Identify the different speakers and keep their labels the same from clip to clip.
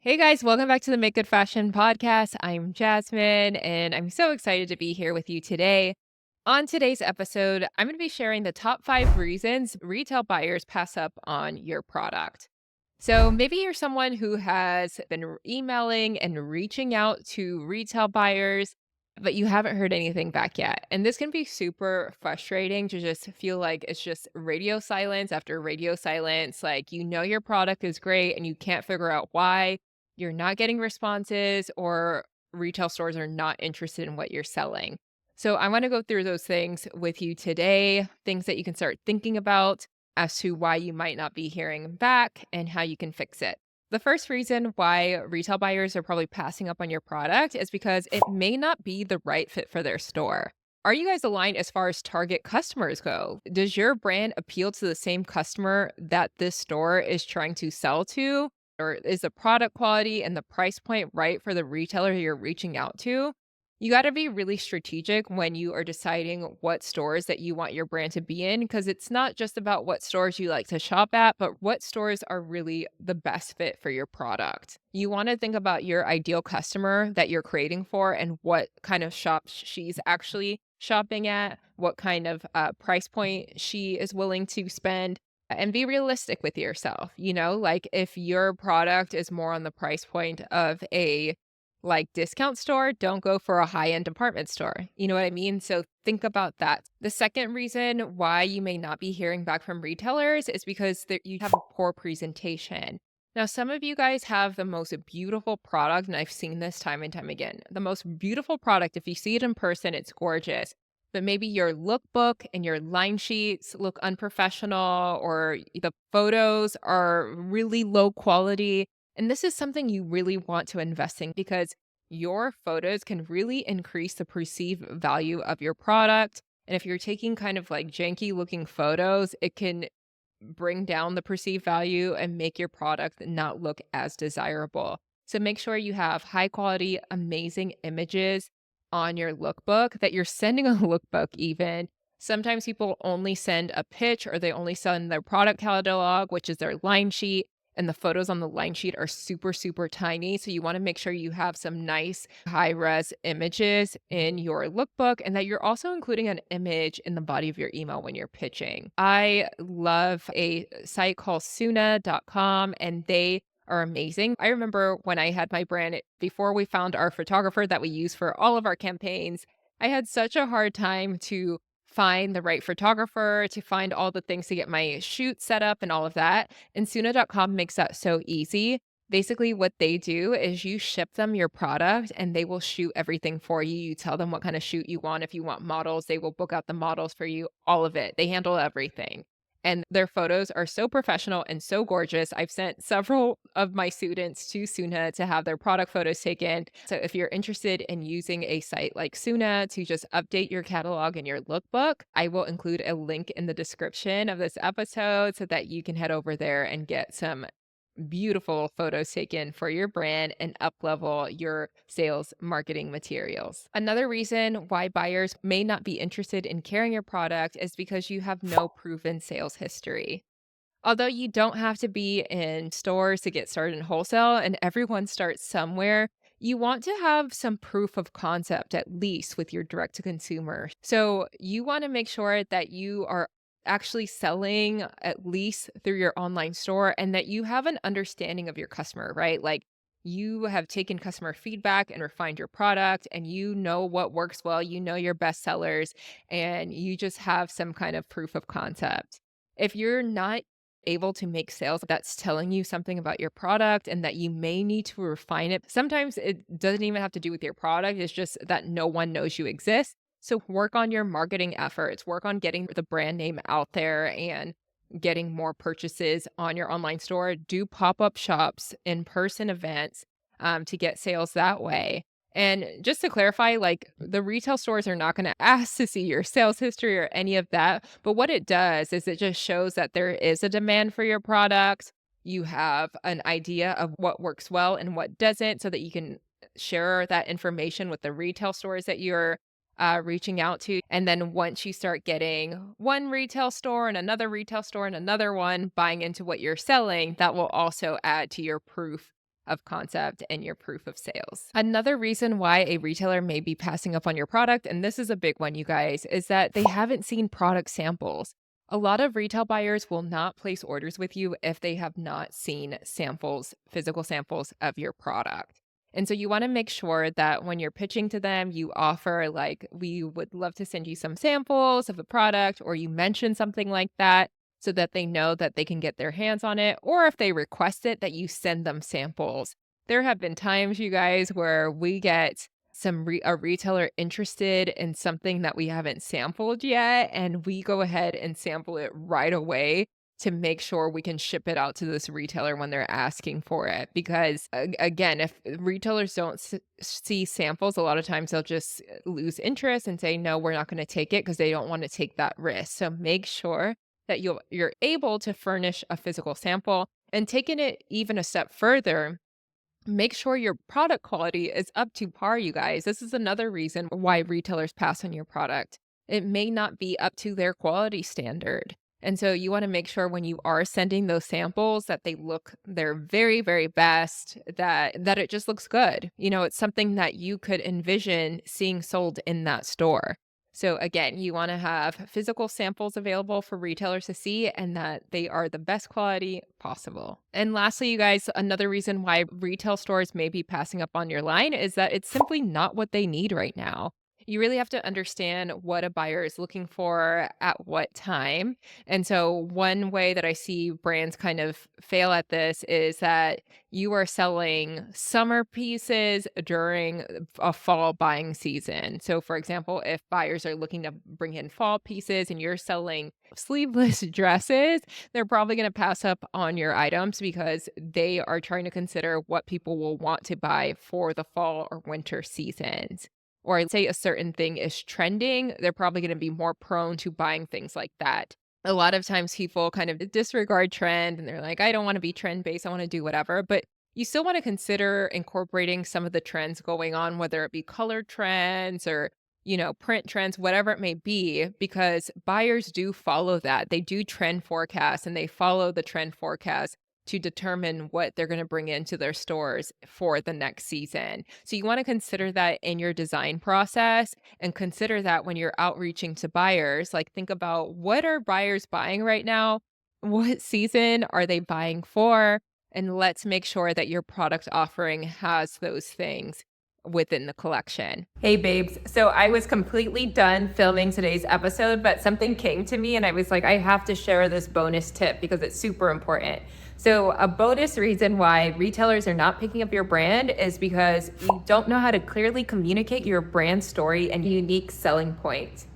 Speaker 1: Hey guys, welcome back to the Make Good Fashion podcast. I'm Jasmine, and I'm so excited to be here with you today. On today's episode, I'm going to be sharing the top 5 reasons retail buyers pass up on your product. So maybe you're someone who has been emailing and reaching out to retail buyers, but you haven't heard anything back yet. And this can be super frustrating to just feel like it's just radio silence after radio silence. Like, you know, your product is great and you can't figure out why you're not getting responses, or retail stores are not interested in what you're selling. So I want to go through those things with you today, things that you can start thinking about as to why you might not be hearing back and how you can fix it. The first reason why retail buyers are probably passing up on your product is because it may not be the right fit for their store. Are you guys aligned as far as target customers go? Does your brand appeal to the same customer that this store is trying to sell to? Or is the product quality and the price point right for the retailer you're reaching out to? You got to be really strategic when you are deciding what stores that you want your brand to be in, because it's not just about what stores you like to shop at, but what stores are really the best fit for your product. You want to think about your ideal customer that you're creating for and what kind of shops she's actually shopping at, what kind of price point she is willing to spend, and be realistic with yourself. You know, like, if your product is more on the price point of a discount store, don't go for a high-end department store. You know what I mean? So think about that. The second reason why you may not be hearing back from retailers is because you have a poor presentation. Now, some of you guys have the most beautiful product, and I've seen this time and time again. The most beautiful product, if you see it in person, it's gorgeous. But maybe your lookbook and your line sheets look unprofessional, or the photos are really low quality. And this is something you really want to invest in, because your photos can really increase the perceived value of your product. And if you're taking kind of like janky looking photos, it can bring down the perceived value and make your product not look as desirable. So make sure you have high quality, amazing images on your lookbook, that you're sending a lookbook even. Sometimes people only send a pitch, or they only send their product catalog, which is their line sheet. And the photos on the line sheet are super, super tiny. So you want to make sure you have some nice high res images in your lookbook, and that you're also including an image in the body of your email when you're pitching. I love a site called Suna.com, and they are amazing. I remember when I had my brand, before we found our photographer that we use for all of our campaigns, I had such a hard time to find the right photographer, to find all the things to get my shoot set up and all of that. And Suna.com makes that so easy. Basically, what they do is you ship them your product and they will shoot everything for you. You tell them what kind of shoot you want. If you want models, they will book out the models for you, all of it. They handle everything. And their photos are so professional and so gorgeous. I've sent several of my students to Suna to have their product photos taken. So if you're interested in using a site like Suna to just update your catalog and your lookbook, I will include a link in the description of this episode so that you can head over there and get some beautiful photos taken for your brand and up-level your sales marketing materials. Another reason why buyers may not be interested in carrying your product is because you have no proven sales history. Although you don't have to be in stores to get started in wholesale, and everyone starts somewhere, you want to have some proof of concept, at least with your direct to consumer. So you want to make sure that you are actually selling at least through your online store, and that you have an understanding of your customer, right? Like, you have taken customer feedback and refined your product, and you know what works well, you know your best sellers, and you just have some kind of proof of concept. If you're not able to make sales, that's telling you something about your product and that you may need to refine it. Sometimes it doesn't even have to do with your product, it's just that no one knows you exist. So work on your marketing efforts, work on getting the brand name out there and getting more purchases on your online store. Do pop-up shops, in-person events, to get sales that way. And just to clarify, like, the retail stores are not going to ask to see your sales history or any of that. But what it does is it just shows that there is a demand for your product. You have an idea of what works well and what doesn't, so that you can share that information with the retail stores that you're reaching out to. And then once you start getting one retail store and another retail store and another one buying into what you're selling, that will also add to your proof of concept and your proof of sales. Another reason why a retailer may be passing up on your product, and this is a big one, you guys, is that they haven't seen product samples. A lot of retail buyers will not place orders with you if they have not seen samples, physical samples of your product. And so you want to make sure that when you're pitching to them, you offer, like, we would love to send you some samples of the product, or you mention something like that so that they know that they can get their hands on it. Or if they request it, that you send them samples. There have been times, you guys, where we get a retailer interested in something that we haven't sampled yet, and we go ahead and sample it right away to make sure we can ship it out to this retailer when they're asking for it. Because again, if retailers don't see samples, a lot of times they'll just lose interest and say, no, we're not going to take it, because they don't want to take that risk. So make sure that you're able to furnish a physical sample. And taking it even a step further, make sure your product quality is up to par, you guys. This is another reason why retailers pass on your product. It may not be up to their quality standard. And so you want to make sure when you are sending those samples that they look their very, very best, that it just looks good. It's something that you could envision seeing sold in that store. So again, you want to have physical samples available for retailers to see, and that they are the best quality possible. And lastly, you guys, another reason why retail stores may be passing up on your line is that it's simply not what they need right now. You really have to understand what a buyer is looking for at what time. And so, one way that I see brands kind of fail at this is that you are selling summer pieces during a fall buying season. So, for example, if buyers are looking to bring in fall pieces and you're selling sleeveless dresses, they're probably going to pass up on your items because they are trying to consider what people will want to buy for the fall or winter seasons. Or I'd say a certain thing is trending, they're probably going to be more prone to buying things like that. A lot of times people kind of disregard trend and they're like, I don't want to be trend based, I want to do whatever. But you still want to consider incorporating some of the trends going on, whether it be color trends or print trends, whatever it may be, because buyers do follow that. They do trend forecasts and they follow the trend forecast to determine what they're going to bring into their stores for the next season. So you want to consider that in your design process, and consider that when you're outreaching to buyers. Like, think about, what are buyers buying right now? What season are they buying for? And let's make sure that your product offering has those things within the collection. Hey babes, so I was completely done filming today's episode, but something came to me and I was like, I have to share this bonus tip because it's super important. So a bonus reason why retailers are not picking up your brand is because you don't know how to clearly communicate your brand story and unique selling points.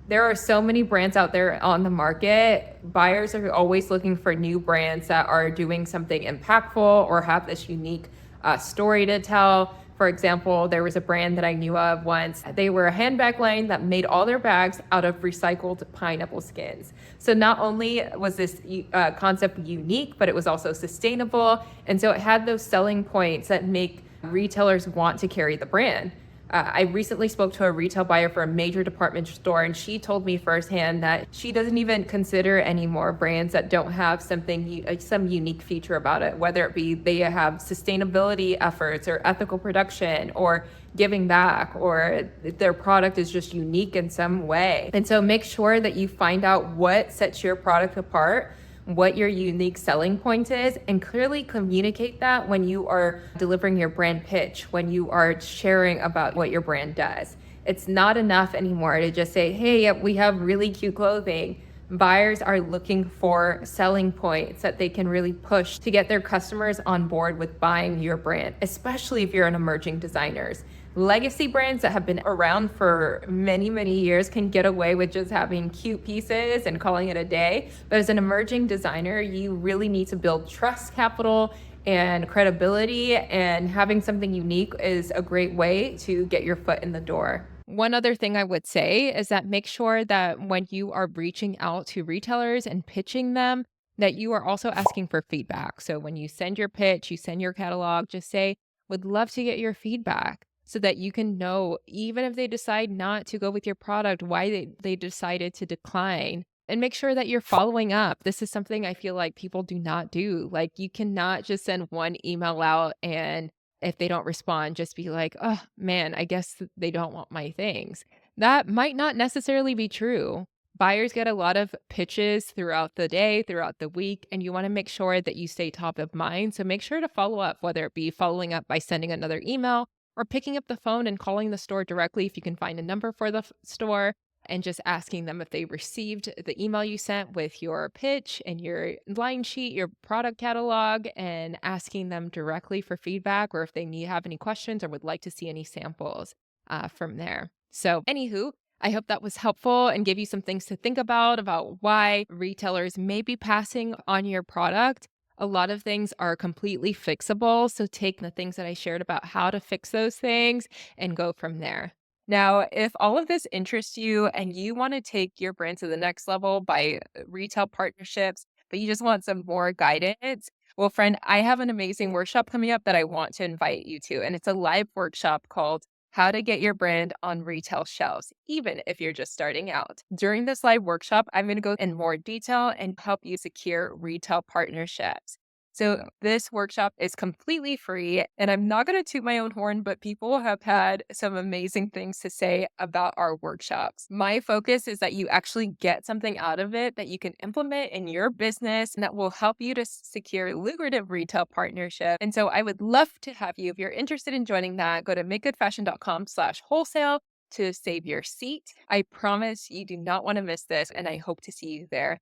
Speaker 1: There are so many brands out there on the market. Buyers are always looking for new brands that are doing something impactful or have this unique story to tell. For example, there was a brand that I knew of once. They were a handbag line that made all their bags out of recycled pineapple skins. So not only was this concept unique, but it was also sustainable. And so it had those selling points that make retailers want to carry the brand. I recently spoke to a retail buyer for a major department store, and she told me firsthand that she doesn't even consider any more brands that don't have something, some unique feature about it, whether it be they have sustainability efforts or ethical production or giving back, or their product is just unique in some way. And so make sure that you find out what sets your product apart, what your unique selling point is, and clearly communicate that when you are delivering your brand pitch, when you are sharing about what your brand does. It's not enough anymore to just say, hey, we have really cute clothing. Buyers are looking for selling points that they can really push to get their customers on board with buying your brand, especially if you're an emerging designer. Legacy brands that have been around for many, many years can get away with just having cute pieces and calling it a day. But as an emerging designer, you really need to build trust capital and credibility, and having something unique is a great way to get your foot in the door. One other thing I would say is that make sure that when you are reaching out to retailers and pitching them, that you are also asking for feedback. So when you send your pitch, you send your catalog, just say, would love to get your feedback, so that you can know, even if they decide not to go with your product, why they decided to decline. And make sure that you're following up. This is something I feel like people do not do. Like, you cannot just send one email out and if they don't respond, just be like, oh man, I guess they don't want my things. That might not necessarily be true. Buyers get a lot of pitches throughout the day, throughout the week, and you want to make sure that you stay top of mind. So make sure to follow up, whether it be following up by sending another email or picking up the phone and calling the store directly if you can find a number for the store and just asking them if they received the email you sent with your pitch and your line sheet, your product catalog, and asking them directly for feedback or if they need have any questions or would like to see any samples from there. So, anywho, I hope that was helpful and gave you some things to think about why retailers may be passing on your product. A lot of things are completely fixable. So, take the things that I shared about how to fix those things and go from there. Now, if all of this interests you and you want to take your brand to the next level by retail partnerships, but you just want some more guidance, well, friend, I have an amazing workshop coming up that I want to invite you to. And it's a live workshop called How to Get Your Brand on Retail Shelves, even if you're just starting out. During this live workshop, I'm going to go in more detail and help you secure retail partnerships. So this workshop is completely free, and I'm not going to toot my own horn, but people have had some amazing things to say about our workshops. My focus is that you actually get something out of it that you can implement in your business and that will help you to secure lucrative retail partnership. And so I would love to have you, if you're interested in joining that, go to makegoodfashion.com/wholesale to save your seat. I promise you do not want to miss this, and I hope to see you there.